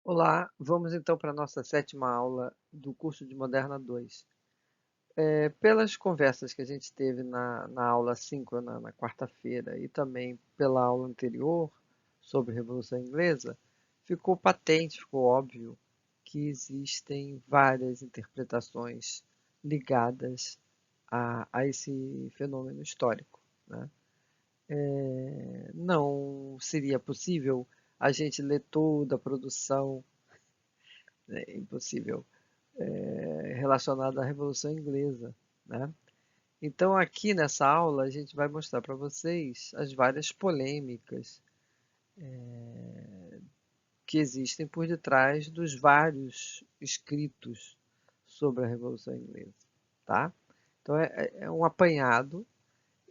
Olá, vamos então para a nossa sétima aula do curso de Moderna 2. Pelas conversas que a gente teve na aula síncrona na quarta-feira e também pela aula anterior sobre a Revolução Inglesa, ficou patente, ficou óbvio que existem várias interpretações ligadas a esse fenômeno histórico, né? Não seria possível a gente ler toda a produção, é impossível, relacionado à Revolução Inglesa, né? Então, aqui nessa aula, a gente vai mostrar para vocês as várias polêmicas que existem por detrás dos vários escritos sobre a Revolução Inglesa, tá? Então, é um apanhado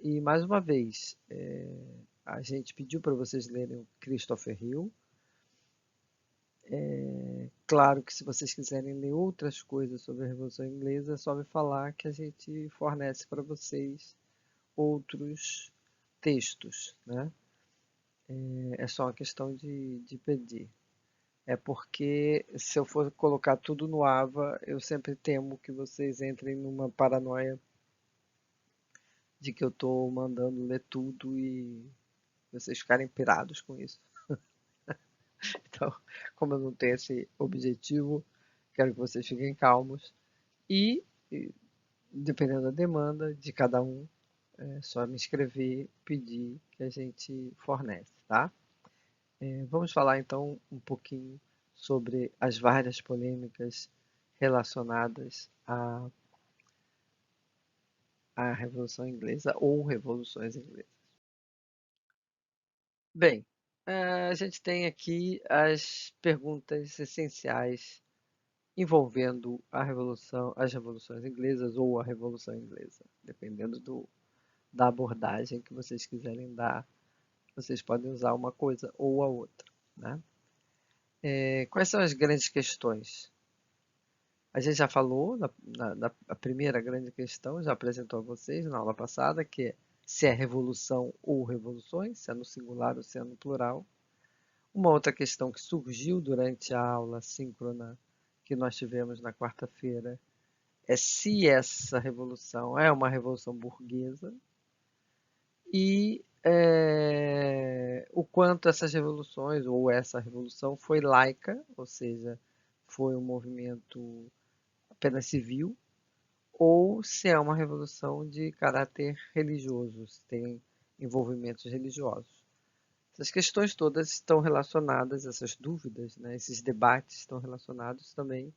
e, mais uma vez, a gente pediu para vocês lerem o Christopher Hill. Claro que se vocês quiserem ler outras coisas sobre a Revolução Inglesa, é só me falar que a gente fornece para vocês outros textos, né? É só uma questão de pedir. É porque se eu for colocar tudo no AVA, eu sempre temo que vocês entrem numa paranoia de que eu estou mandando ler tudo e vocês ficarem pirados com isso. Então, como eu não tenho esse objetivo, quero que vocês fiquem calmos e dependendo da demanda de cada um, é só me escrever, pedir que a gente fornece, tá? Vamos falar então um pouquinho sobre as várias polêmicas relacionadas à Revolução Inglesa ou revoluções inglesas. Bem, a gente tem aqui as perguntas essenciais envolvendo as revoluções inglesas ou a Revolução Inglesa, dependendo da abordagem que vocês quiserem dar. Vocês podem usar uma coisa ou a outra, né? Quais são as grandes questões? A gente já falou a primeira grande questão, já apresentou a vocês na aula passada, que é se é revolução ou revoluções, se é no singular ou se é no plural. Uma outra questão que surgiu durante a aula síncrona que nós tivemos na quarta-feira é se essa revolução é uma revolução burguesa e o quanto essas revoluções ou essa revolução foi laica, ou seja, foi um movimento apenas civil, ou se é uma revolução de caráter religioso, se tem envolvimentos religiosos. Essas questões todas estão relacionadas, essas dúvidas, né, esses debates estão relacionados também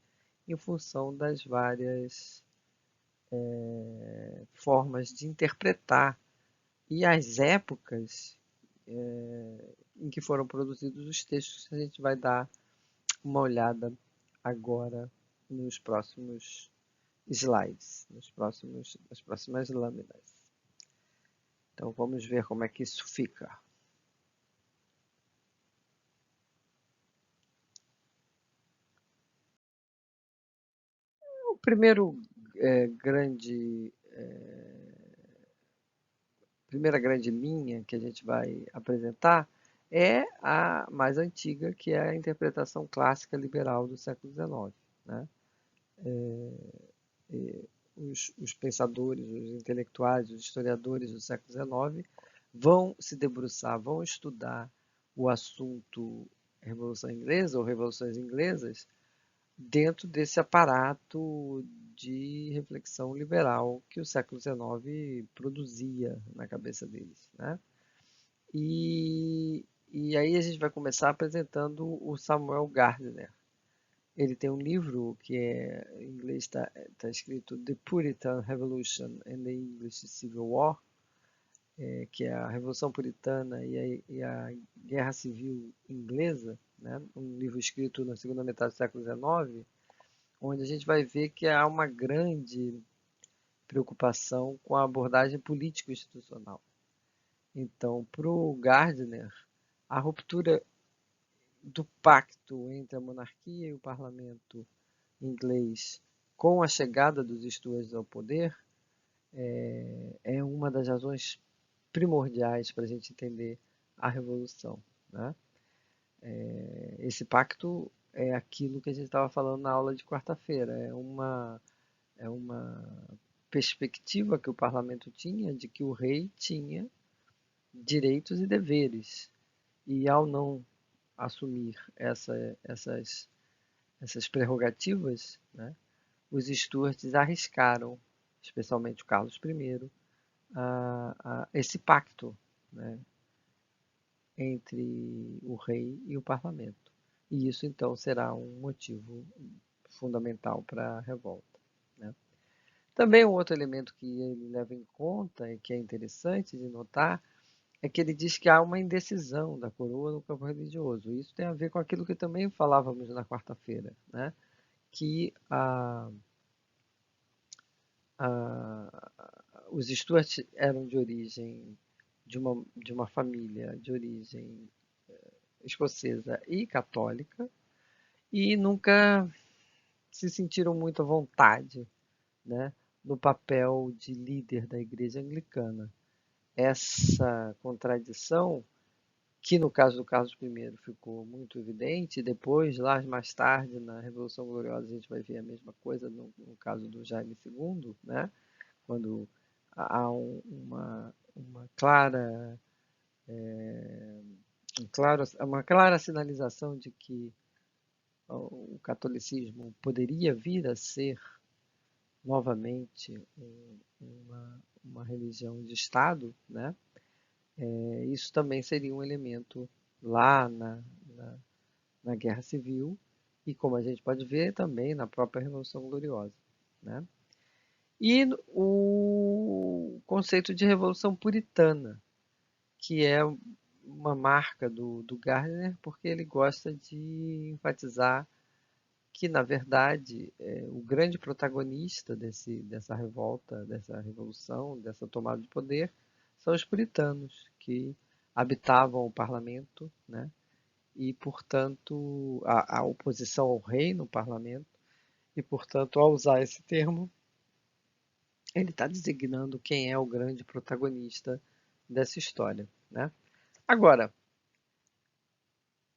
em função das várias formas de interpretar e as épocas em que foram produzidos os textos que a gente vai dar uma olhada agora nos próximos slides, nas próximas lâminas. Então vamos ver como é que isso fica. O primeiro grande primeira grande linha que a gente vai apresentar é a mais antiga, que é a interpretação clássica liberal do século XIX, né? Os pensadores, os intelectuais, os historiadores do século XIX vão se debruçar, vão estudar o assunto Revolução Inglesa ou Revoluções Inglesas dentro desse aparato de reflexão liberal que o século XIX produzia na cabeça deles, né? E aí a gente vai começar apresentando o Samuel Gardner. Ele tem um livro que em inglês está escrito The Puritan Revolution and the English Civil War, que é a Revolução Puritana e a Guerra Civil Inglesa, né? Um livro escrito na segunda metade do século XIX, onde a gente vai ver que há uma grande preocupação com a abordagem político-institucional. Então, para o Gardner, a ruptura do pacto entre a monarquia e o parlamento inglês com a chegada dos Stuarts ao poder é uma das razões primordiais para a gente entender a Revolução, né? Esse pacto é aquilo que a gente estava falando na aula de quarta-feira. É uma perspectiva que o parlamento tinha de que o rei tinha direitos e deveres. E ao não assumir essas prerrogativas, né, os Stuarts arriscaram, especialmente o Carlos I, esse pacto, né, entre o rei e o parlamento. E isso então será um motivo fundamental para a revolta, né? Também um outro elemento que ele leva em conta e que é interessante de notar é que ele diz que há uma indecisão da coroa no campo religioso. Isso tem a ver com aquilo que também falávamos na quarta-feira, né? Que a, os Stuart eram de origem de uma família de origem escocesa e católica e nunca se sentiram muito à vontade, né, no papel de líder da Igreja Anglicana. Essa contradição, que no caso do Carlos I ficou muito evidente, depois, lá mais tarde, na Revolução Gloriosa, a gente vai ver a mesma coisa no caso do Jaime II, né? Quando há uma clara sinalização de que o catolicismo poderia vir a ser novamente uma religião de Estado, né? Isso também seria um elemento lá na Guerra Civil e, como a gente pode ver, também na própria Revolução Gloriosa, né? E o conceito de Revolução Puritana, que é uma marca do Gardner, porque ele gosta de enfatizar que, na verdade, o grande protagonista dessa revolta, dessa revolução, dessa tomada de poder, são os puritanos, que habitavam o parlamento, né? E, portanto, a oposição ao rei no parlamento, e, portanto, ao usar esse termo, ele está designando quem é o grande protagonista dessa história, né? Agora,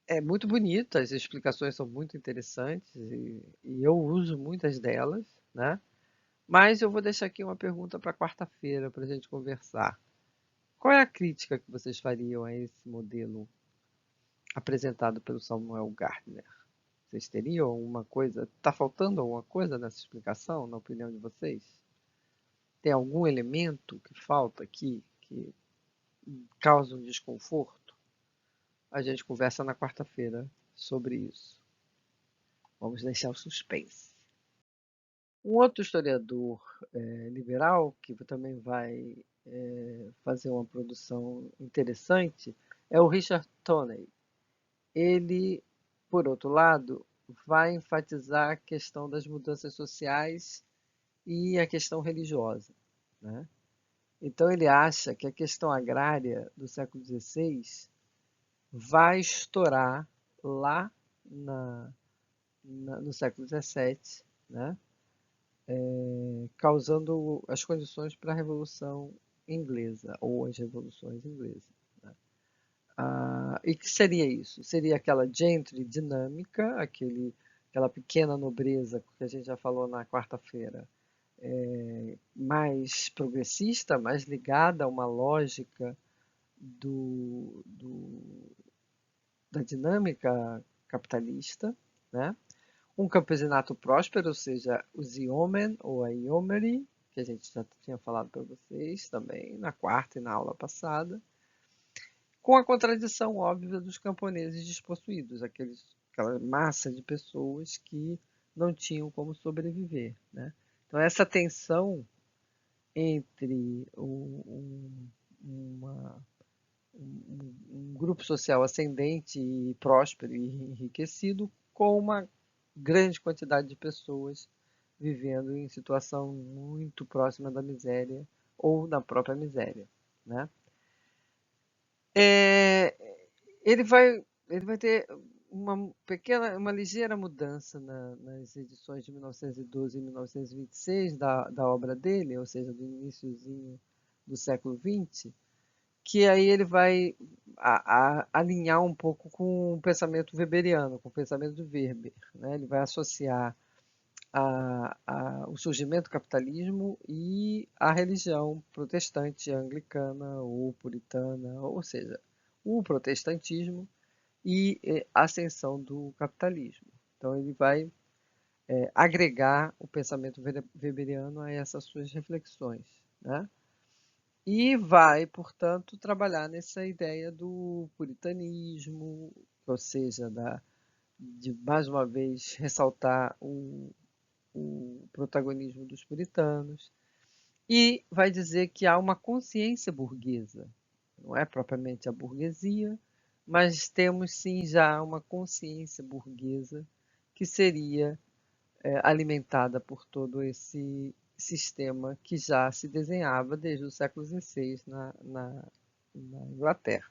é muito bonito, as explicações são muito interessantes e eu uso muitas delas, né? Mas eu vou deixar aqui uma pergunta para quarta-feira para a gente conversar. Qual é a crítica que vocês fariam a esse modelo apresentado pelo Samuel Gardner? Vocês teriam alguma coisa? Está faltando alguma coisa nessa explicação, na opinião de vocês? Tem algum elemento que falta aqui que causa um desconforto? A gente conversa na quarta-feira sobre isso. Vamos deixar o suspense. Um outro historiador liberal, que também vai fazer uma produção interessante, é o Richard Toney. Ele, por outro lado, vai enfatizar a questão das mudanças sociais e a questão religiosa, né? Então ele acha que a questão agrária do século XVI vai estourar lá no século XVII, né? Causando as condições para a Revolução Inglesa, ou as revoluções inglesas, né? E que seria isso? Seria aquela gentry dinâmica, aquela pequena nobreza que a gente já falou na quarta-feira, mais progressista, mais ligada a uma lógica da dinâmica capitalista, né? Um campesinato próspero, ou seja, os yeomen ou a yeomanry, que a gente já tinha falado para vocês também na quarta e na aula passada, com a contradição óbvia dos camponeses despossuídos, aquela massa de pessoas que não tinham como sobreviver, né? Então essa tensão entre um grupo social ascendente e próspero e enriquecido com uma grande quantidade de pessoas vivendo em situação muito próxima da miséria ou da própria miséria, né? É, ele vai ter uma ligeira mudança nas edições de 1912 e 1926 da obra dele, ou seja, do iníciozinho do século XX, que aí ele vai alinhar um pouco com o pensamento weberiano, com o pensamento do Weber, né? Ele vai associar o surgimento do capitalismo e a religião protestante anglicana ou puritana, ou seja, o protestantismo e a ascensão do capitalismo. Então ele vai agregar o pensamento weberiano a essas suas reflexões, né? E vai, portanto, trabalhar nessa ideia do puritanismo, ou seja, de mais uma vez ressaltar o protagonismo dos puritanos, e vai dizer que há uma consciência burguesa. Não é propriamente a burguesia, mas temos sim já uma consciência burguesa que seria alimentada por todo esse sistema que já se desenhava desde o século XVI na Inglaterra.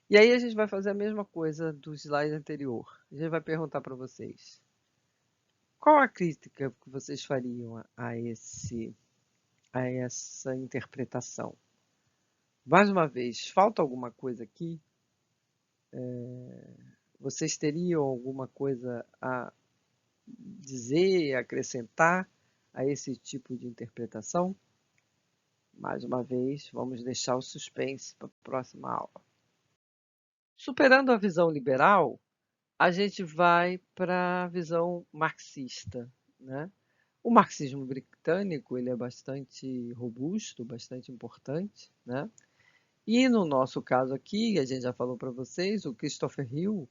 E aí a gente vai fazer a mesma coisa do slide anterior. A gente vai perguntar para vocês: qual a crítica que vocês fariam a essa interpretação? Mais uma vez, falta alguma coisa aqui? Vocês teriam alguma coisa a dizer, acrescentar a esse tipo de interpretação? Mais uma vez, vamos deixar o suspense para a próxima aula. Superando a visão liberal, a gente vai para a visão marxista, né? O marxismo britânico ele é bastante robusto, bastante importante, né? E no nosso caso aqui, a gente já falou para vocês, o Christopher Hill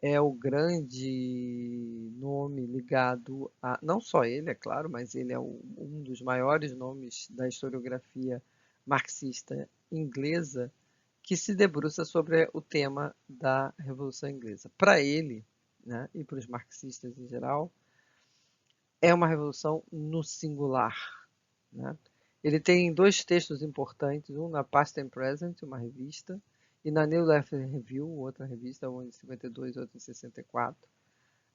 é o grande nome ligado a, não só ele, é claro, mas ele é um dos maiores nomes da historiografia marxista inglesa que se debruça sobre o tema da Revolução Inglesa. Para ele, né, e para os marxistas em geral, é uma revolução no singular, né? Ele tem dois textos importantes, um na Past and Present, uma revista, e na New Left Review, outra revista, uma em 52 e outra em 64,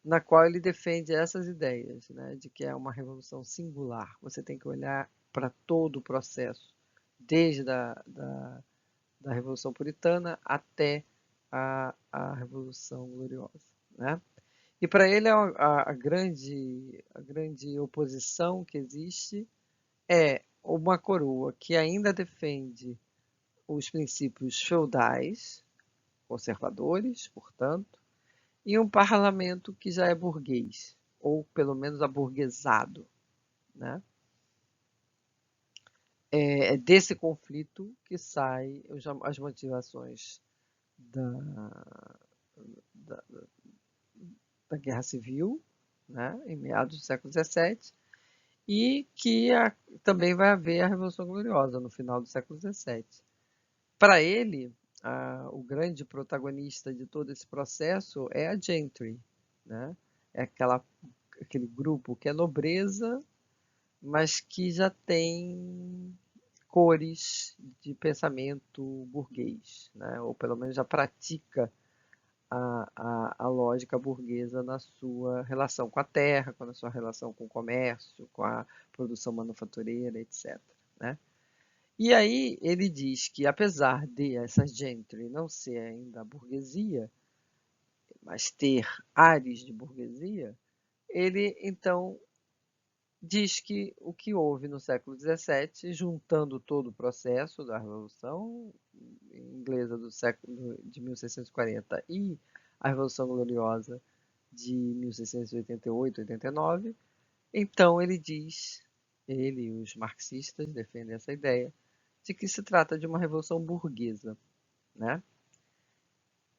na qual ele defende essas ideias, né, de que é uma revolução singular. Você tem que olhar para todo o processo, desde da Revolução Puritana até a Revolução Gloriosa, né? E para ele a grande oposição que existe é uma coroa que ainda defende os princípios feudais, conservadores, portanto, e um parlamento que já é burguês, ou pelo menos aburguesado, né? É desse conflito que saem as motivações da, da, da Guerra Civil, né, em meados do século XVII, e que também vai haver a Revolução Gloriosa no final do século XVII. Para ele, o grande protagonista de todo esse processo é a gentry, né? É aquele grupo que é nobreza, mas que já tem cores de pensamento burguês, né? Ou pelo menos já pratica a lógica burguesa na sua relação com a terra, na sua relação com o comércio, com a produção manufatureira, etc., né? E aí ele diz que, apesar de essa gentry não ser ainda a burguesia, mas ter ares de burguesia, ele então diz que o que houve no século XVII, juntando todo o processo da Revolução Inglesa do século de 1640 e a Revolução Gloriosa de 1688, 89, então ele diz, ele e os marxistas defendem essa ideia, de que se trata de uma revolução burguesa, né?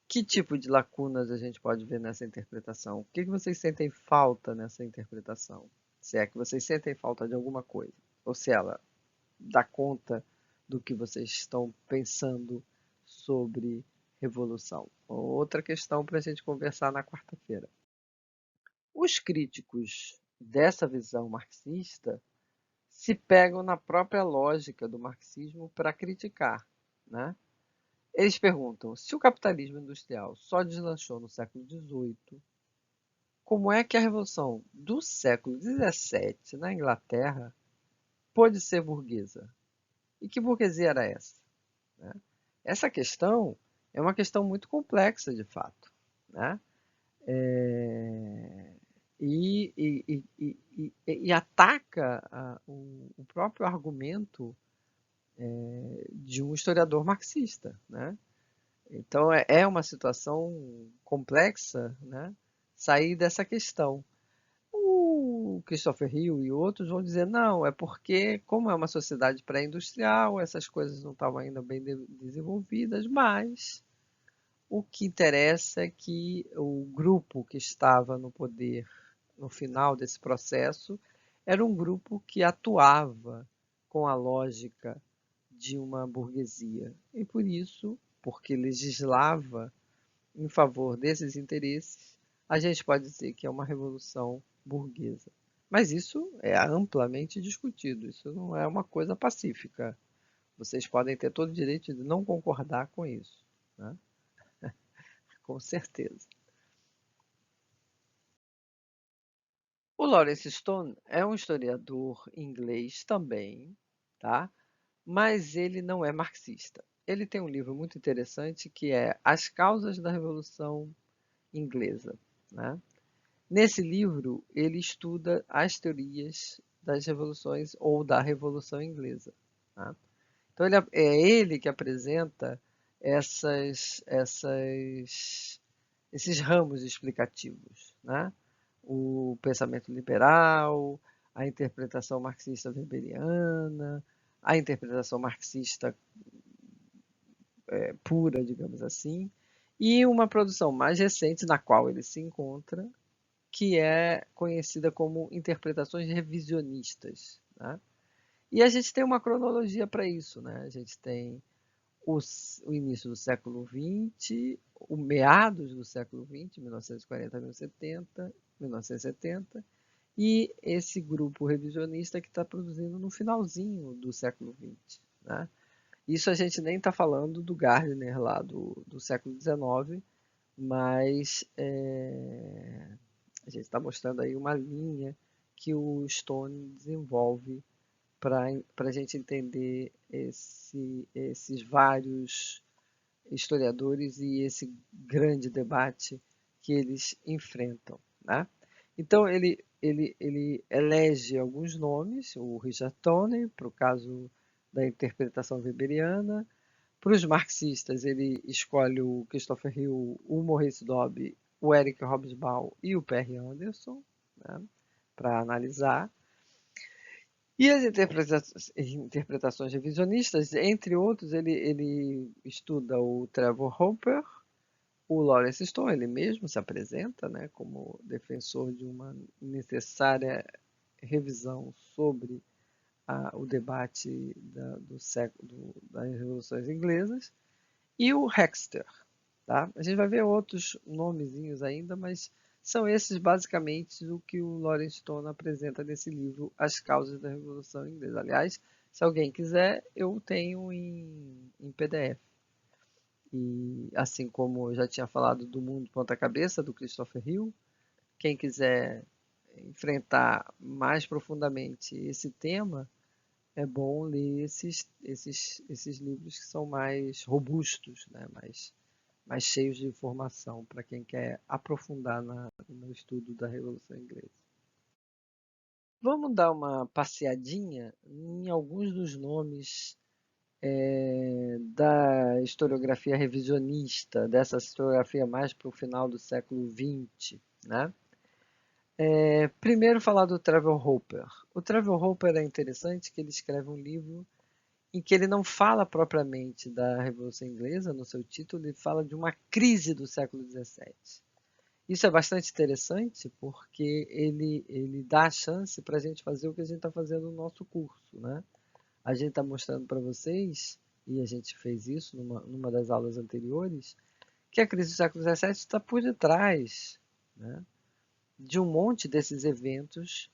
Que tipo de lacunas a gente pode ver nessa interpretação? O que vocês sentem falta nessa interpretação? Se é que vocês sentem falta de alguma coisa, ou se ela dá conta do que vocês estão pensando sobre revolução. Outra questão para a gente conversar na quarta-feira. Os críticos dessa visão marxista se pegam na própria lógica do marxismo para criticar, né? Eles perguntam: se o capitalismo industrial só deslanchou no século XVIII, como é que a revolução do século XVII na Inglaterra pôde ser burguesa? E que burguesia era essa? né? Essa questão é uma questão muito complexa, de fato, né? É, e ataca o próprio argumento de um historiador marxista, né? Então é uma situação complexa, né? Sair dessa questão. O Christopher Hill e outros vão dizer, não, é porque, como é uma sociedade pré-industrial, essas coisas não estavam ainda bem desenvolvidas, mas o que interessa é que o grupo que estava no poder no final desse processo era um grupo que atuava com a lógica de uma burguesia. E por isso, porque legislava em favor desses interesses, a gente pode dizer que é uma revolução burguesa. Mas isso é amplamente discutido, isso não é uma coisa pacífica. Vocês podem ter todo o direito de não concordar com isso, né? Com certeza. O Lawrence Stone é um historiador inglês também, tá? Mas ele não é marxista. Ele tem um livro muito interessante que é As Causas da Revolução Inglesa, né? Nesse livro, ele estuda as teorias das revoluções ou da Revolução Inglesa, tá? Então, é ele que apresenta esses ramos explicativos, né? O pensamento liberal, a interpretação marxista weberiana, a interpretação marxista pura, digamos assim, e uma produção mais recente na qual ele se encontra, que é conhecida como interpretações revisionistas, né? E a gente tem uma cronologia para isso, né? A gente tem o início do século XX, o meados do século XX, 1940 a 1970, 1970, e esse grupo revisionista que está produzindo no finalzinho do século XX, né? Isso a gente nem está falando do Gardner lá do século XIX, mas a gente está mostrando aí uma linha que o Stone desenvolve para a gente entender esses vários historiadores e esse grande debate que eles enfrentam, né? Então ele elege alguns nomes, o Richard Tone, para o caso da interpretação weberiana. Para os marxistas, ele escolhe o Christopher Hill, o Maurice Dobb, o Eric Hobsbawm e o Perry Anderson, né, para analisar. E as interpretações revisionistas, entre outros, ele estuda o Trevor Hopper, o Lawrence Stone, ele mesmo se apresenta, né, como defensor de uma necessária revisão sobre o debate das revoluções inglesas, e o Hexter. Tá? A gente vai ver outros nomezinhos ainda, mas são esses basicamente o que o Lawrence Stone apresenta nesse livro, As Causas da Revolução Inglesa. Aliás, se alguém quiser, eu tenho em PDF. E assim como eu já tinha falado do Mundo Ponta-Cabeça, do Christopher Hill, quem quiser enfrentar mais profundamente esse tema, é bom ler esses livros que são mais robustos, né? Mais cheios de informação para quem quer aprofundar no estudo da Revolução Inglesa. Vamos dar uma passeadinha em alguns dos nomes da historiografia revisionista, dessa historiografia mais para o final do século XX, né? Primeiro falar do Trevor Hopper. O Trevor Hopper é interessante que ele escreve um livro em que ele não fala propriamente da Revolução Inglesa no seu título, ele fala de uma crise do século XVII. Isso é bastante interessante porque ele dá a chance para a gente fazer o que a gente está fazendo no nosso curso, né? A gente está mostrando para vocês, e a gente fez isso numa das aulas anteriores, que a crise do século XVII está por detrás, né, de um monte desses eventos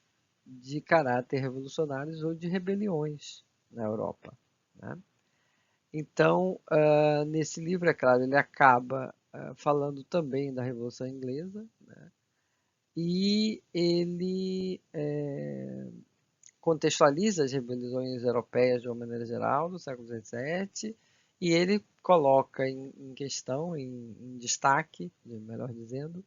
de caráter revolucionários ou de rebeliões na Europa, né? Então, nesse livro, é claro, ele acaba falando também da Revolução Inglesa, né? E ele contextualiza as rebeliões europeias de uma maneira geral do século XVII E ele coloca em questão, em destaque, melhor dizendo,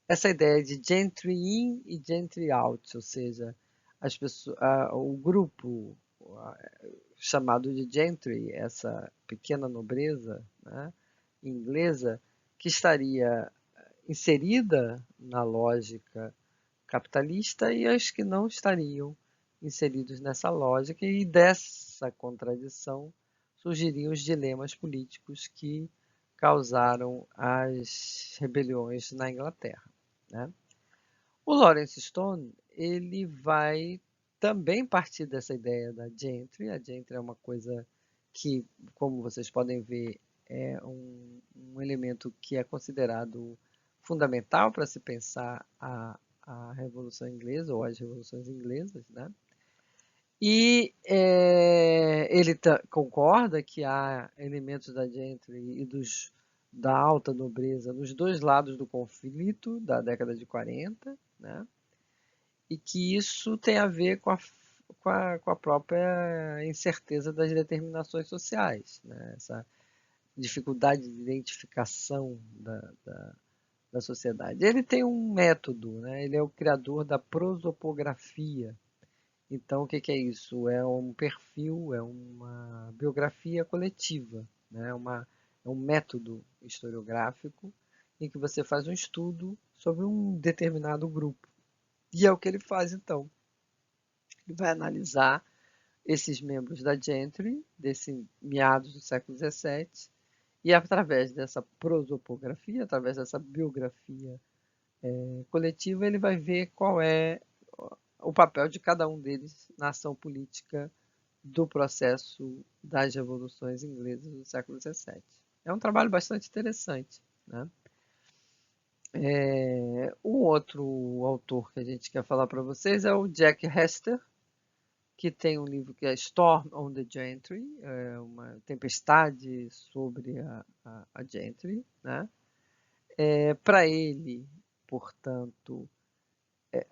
essa ideia de gentry in e gentry out, ou seja, as pessoas, o grupo chamado de gentry, essa pequena nobreza, né, inglesa, que estaria inserida na lógica capitalista e as que não estariam inseridos nessa lógica, e dessa contradição surgiriam os dilemas políticos que causaram as rebeliões na Inglaterra, né? O Lawrence Stone ele vai também partir dessa ideia da gentry. A gentry é uma coisa que, como vocês podem ver, é um elemento que é considerado fundamental para se pensar a Revolução Inglesa ou as revoluções inglesas, né? E ele concorda que há elementos da gentry e da alta nobreza nos dois lados do conflito da década de 40, né? E que isso tem a ver com a própria incerteza das determinações sociais, né? Essa dificuldade de identificação da sociedade. Ele tem um método, né? Ele é o criador da prosopografia. Então, o que é isso? É um perfil, é uma biografia coletiva, né? É um método historiográfico em que você faz um estudo sobre um determinado grupo. E é o que ele faz, então. Ele vai analisar esses membros da gentry, desse meados do século XVII, e através dessa prosopografia, através dessa biografia coletiva, ele vai ver qual é o papel de cada um deles na ação política do processo das revoluções inglesas do século XVII. É um trabalho bastante interessante, né? Um outro autor que a gente quer falar para vocês é o Jack Hester, que tem um livro que é Storm on the Gentry, uma tempestade sobre a Gentry, né? Para ele, portanto,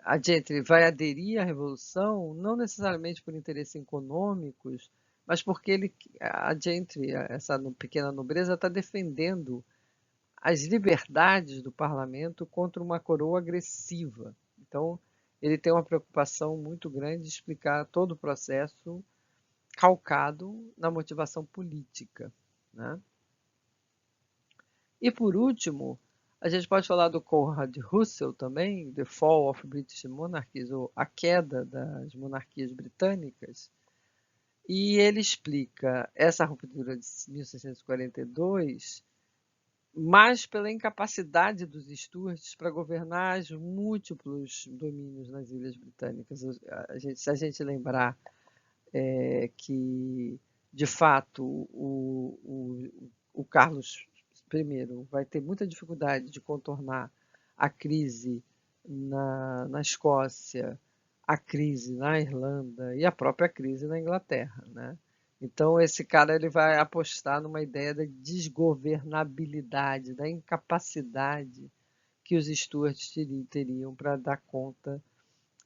a Gentry vai aderir à Revolução não necessariamente por interesses econômicos, mas porque a Gentry, essa pequena nobreza, está defendendo as liberdades do parlamento contra uma coroa agressiva. Então, ele tem uma preocupação muito grande de explicar todo o processo calcado na motivação política, né? E por último, a gente pode falar do Conrad Russell também, The Fall of British Monarchies, ou A Queda das Monarquias Britânicas, e ele explica essa ruptura de 1642 mais pela incapacidade dos Stuarts para governar os múltiplos domínios nas Ilhas Britânicas. Se a gente lembrar que, de fato, o Carlos I vai ter muita dificuldade de contornar a crise na Escócia, a crise na Irlanda e a própria crise na Inglaterra, né? Então esse cara ele vai apostar numa ideia da desgovernabilidade, da incapacidade que os Stuarts teriam para dar conta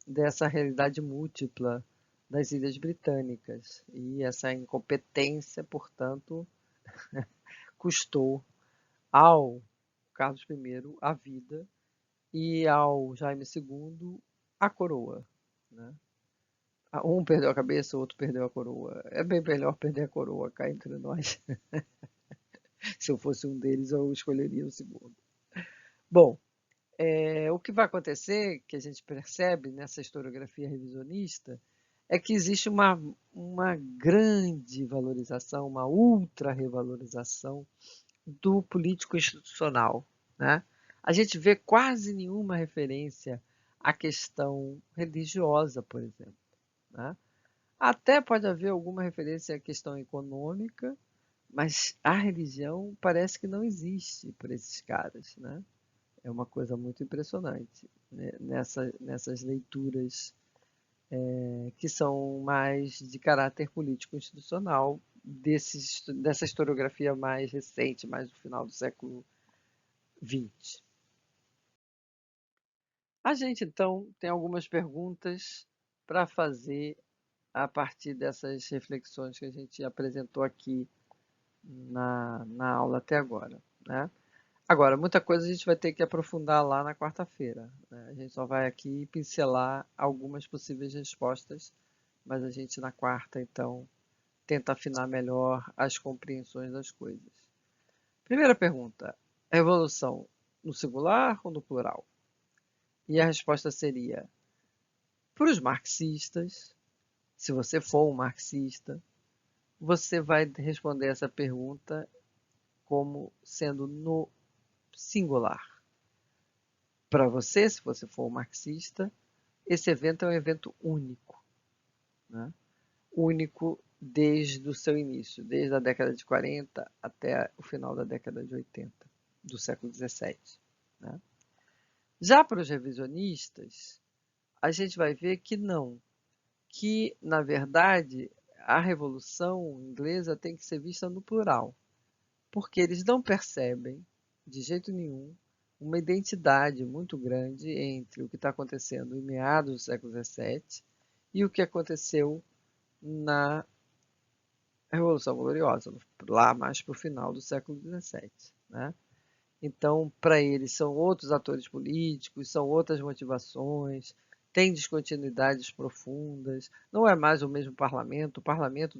dessa realidade múltipla das Ilhas Britânicas. E essa incompetência, portanto, custou ao Carlos I a vida e ao Jaime II a coroa, né? Um perdeu a cabeça, o outro perdeu a coroa. É bem melhor perder a coroa cá entre nós. Se eu fosse um deles, eu escolheria o segundo. Bom, o que vai acontecer, que a gente percebe nessa historiografia revisionista, é que existe uma grande valorização, uma ultra-revalorização do político institucional, né? A gente vê quase nenhuma referência à questão religiosa, por exemplo, né? Até pode haver alguma referência à questão econômica, mas a religião parece que não existe para esses caras, né? É uma coisa muito impressionante, né? Nessas leituras que são mais de caráter político-institucional dessa historiografia mais recente, mais do final do século XX. A gente, então, tem algumas perguntas para fazer a partir dessas reflexões que a gente apresentou aqui na aula até agora, né? Agora, muita coisa a gente vai ter que aprofundar lá na quarta-feira, né? A gente só vai aqui pincelar algumas possíveis respostas, mas a gente na quarta, então, tenta afinar melhor as compreensões das coisas. Primeira pergunta: revolução no singular ou no plural? E a resposta seria: para os marxistas, se você for um marxista, você vai responder essa pergunta como sendo no singular. Para você, se você for um marxista, esse evento é um evento único, né? Único desde o seu início, desde a década de 40 até o final da década de 80 do século 17, né? Já para os revisionistas, a gente vai ver que não, que na verdade a Revolução Inglesa tem que ser vista no plural, porque eles não percebem de jeito nenhum uma identidade muito grande entre o que está acontecendo em meados do século XVII e o que aconteceu na Revolução Gloriosa, lá mais para o final do século XVII, né? Então, para eles, são outros atores políticos, são outras motivações, tem descontinuidades profundas, não é mais o mesmo parlamento, o parlamento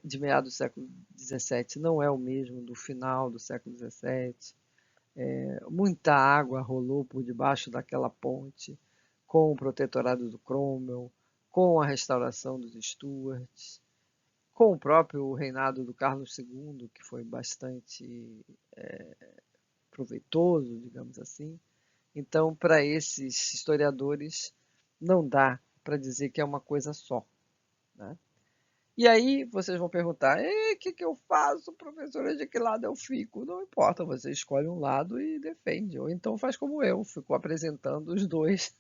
de meados do século XVII não é o mesmo do final do século XVII. Muita água rolou por debaixo daquela ponte, com o protetorado do Cromwell, com a restauração dos Stuarts, com o próprio reinado do Carlos II, que foi bastante proveitoso, digamos assim. Então, para esses historiadores, não dá para dizer que é uma coisa só, né? E aí vocês vão perguntar: o que eu faço, professora, de que lado eu fico? Não importa, você escolhe um lado e defende. Ou então faz como eu, ficou apresentando os dois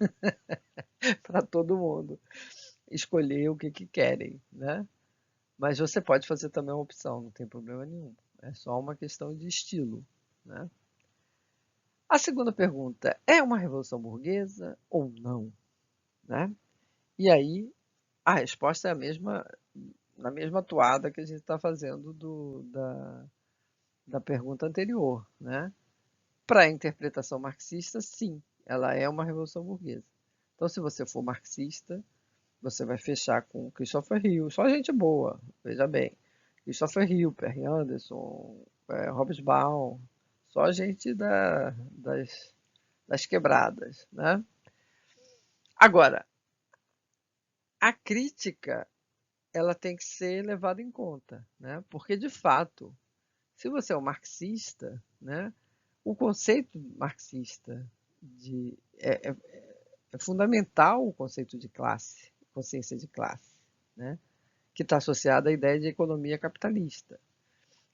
para todo mundo escolher o que querem, né? Mas você pode fazer também uma opção, não tem problema nenhum. É só uma questão de estilo, né? A segunda pergunta: é uma revolução burguesa ou não, né? E aí a resposta é a mesma, na mesma toada que a gente está fazendo da pergunta anterior, né? Para a interpretação marxista, sim, ela é uma revolução burguesa. Então, se você for marxista, você vai fechar com Christopher Hill, só gente boa, veja bem. Christopher Hill, Perry Anderson, Hobsbawm, só gente das quebradas, né? Agora, a crítica ela tem que ser levada em conta, né? Porque de fato, se você é um marxista, né, o conceito marxista é fundamental o conceito de classe, consciência de classe, né, que está associada à ideia de economia capitalista.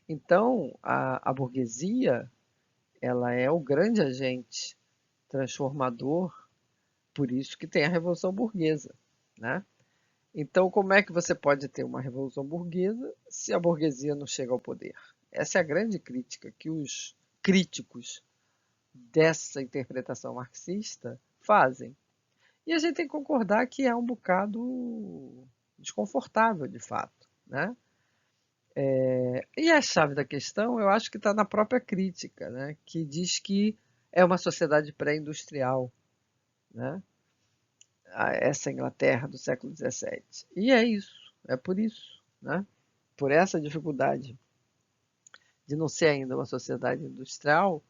Então, a burguesia ela é o grande agente transformador, por isso que tem a Revolução Burguesa, né? Então, como é que você pode ter uma revolução burguesa se a burguesia não chega ao poder? Essa é a grande crítica que os críticos dessa interpretação marxista fazem. E a gente tem que concordar que é um bocado desconfortável, de fato, né? E a chave da questão, eu acho que está na própria crítica, né? Que diz que é uma sociedade pré-industrial, né? Essa Inglaterra do século XVII. E é isso, é por isso, né? Por essa dificuldade de não ser ainda uma sociedade industrial,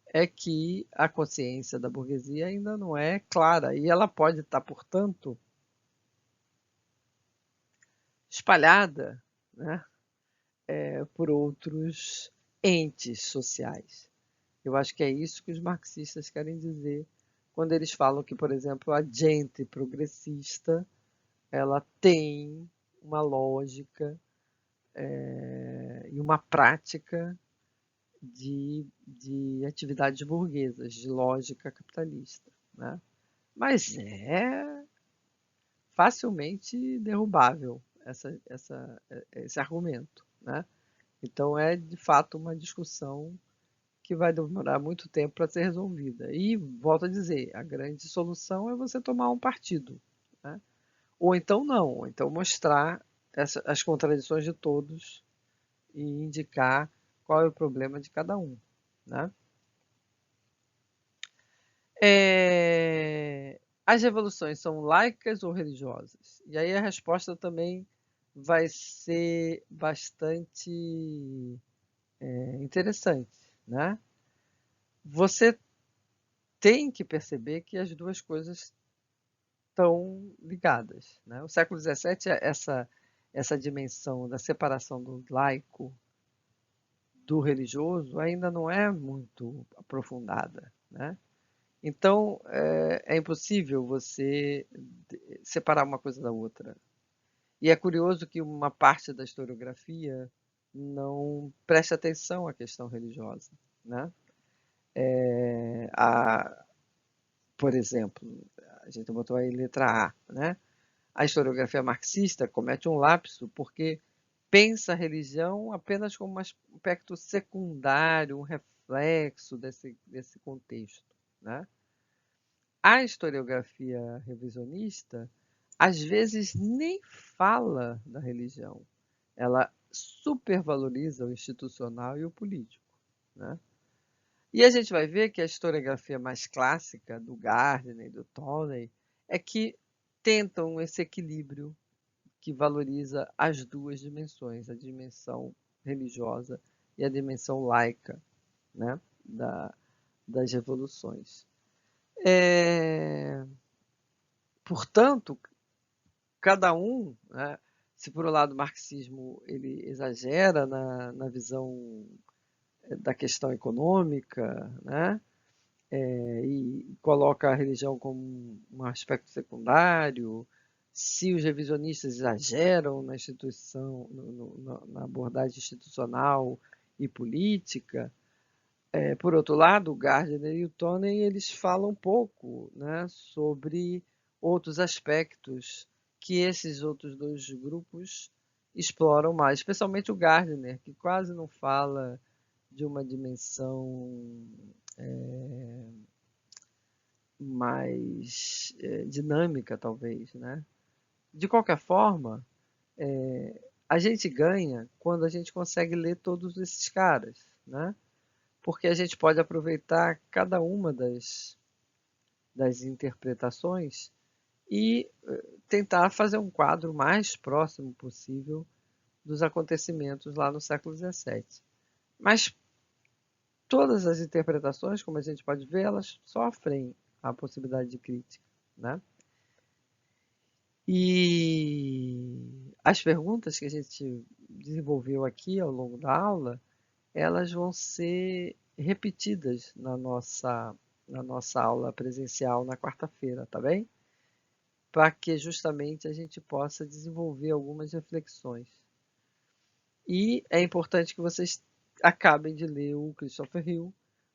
é que a consciência da burguesia ainda não é clara. E ela pode estar, portanto, espalhada, né, por outros entes sociais. Eu acho que é isso que os marxistas querem dizer quando eles falam que, por exemplo, a gente progressista ela tem uma lógica e uma prática de atividades burguesas, de lógica capitalista, né? Mas é facilmente derrubável esse argumento, né? Então é de fato uma discussão que vai demorar muito tempo para ser resolvida. E volto a dizer, a grande solução é você tomar um partido, né? Ou então não, ou então mostrar as contradições de todos e indicar qual é o problema de cada um, né? As revoluções são laicas ou religiosas? E aí a resposta também vai ser bastante interessante, né? Você tem que perceber que as duas coisas estão ligadas, né? O século XVII, essa dimensão da separação do laico do religioso ainda não é muito aprofundada, né? Então, é impossível você separar uma coisa da outra. E é curioso que uma parte da historiografia não preste atenção à questão religiosa, né? Por exemplo, a gente botou aí letra A, né? A historiografia marxista comete um lapso porque pensa a religião apenas como um aspecto secundário, um reflexo desse contexto, né? A historiografia revisionista, às vezes, nem fala da religião. Ela supervaloriza o institucional e o político, né? E a gente vai ver que a historiografia mais clássica, do Gardner e do Tawney, é que tentam esse equilíbrio que valoriza as duas dimensões, a dimensão religiosa e a dimensão laica, né, das revoluções. Portanto, cada um, né, se por um lado o marxismo ele exagera na visão da questão econômica, né, e coloca a religião como um aspecto secundário, se os revisionistas exageram na instituição, na abordagem institucional e política, por outro lado, o Gardner e o Tawney eles falam um pouco, né, sobre outros aspectos que esses outros dois grupos exploram mais, especialmente o Gardner, que quase não fala de uma dimensão mais dinâmica, talvez, né? De qualquer forma, a gente ganha quando a gente consegue ler todos esses caras, né? Porque a gente pode aproveitar cada uma das interpretações e tentar fazer um quadro mais próximo possível dos acontecimentos lá no século XVII. Mas todas as interpretações, como a gente pode ver, elas sofrem a possibilidade de crítica, né? E as perguntas que a gente desenvolveu aqui ao longo da aula, elas vão ser repetidas na nossa aula presencial na quarta-feira, tá bem? Para que justamente a gente possa desenvolver algumas reflexões. E é importante que vocês acabem de ler o Christopher Hill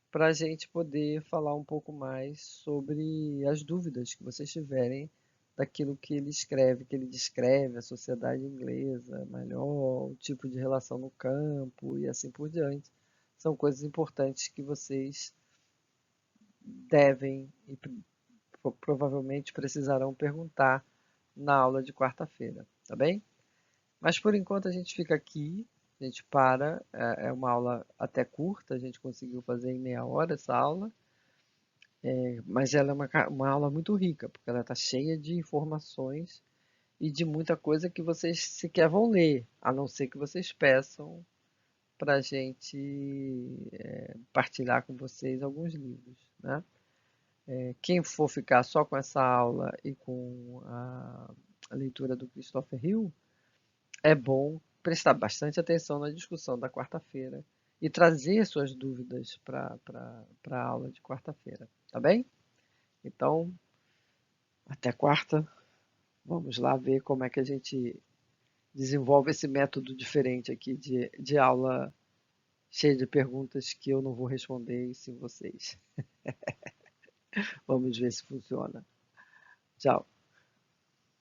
para a gente poder falar um pouco mais sobre as dúvidas que vocês tiverem daquilo que ele escreve, que ele descreve a sociedade inglesa melhor, o tipo de relação no campo e assim por diante. São coisas importantes que vocês devem e provavelmente precisarão perguntar na aula de quarta-feira, tá bem? Mas por enquanto a gente fica aqui, a gente para, é uma aula até curta, a gente conseguiu fazer em meia hora essa aula, mas ela é uma aula muito rica, porque ela está cheia de informações e de muita coisa que vocês sequer vão ler, a não ser que vocês peçam para a gente partilhar com vocês alguns livros, né? Quem for ficar só com essa aula e com a leitura do Christopher Hill, é bom prestar bastante atenção na discussão da quarta-feira e trazer suas dúvidas para a aula de quarta-feira, tá bem? Então, até quarta, vamos lá ver como é que a gente desenvolve esse método diferente aqui de aula cheia de perguntas que eu não vou responder e sim vocês. Vamos ver se funciona. Tchau.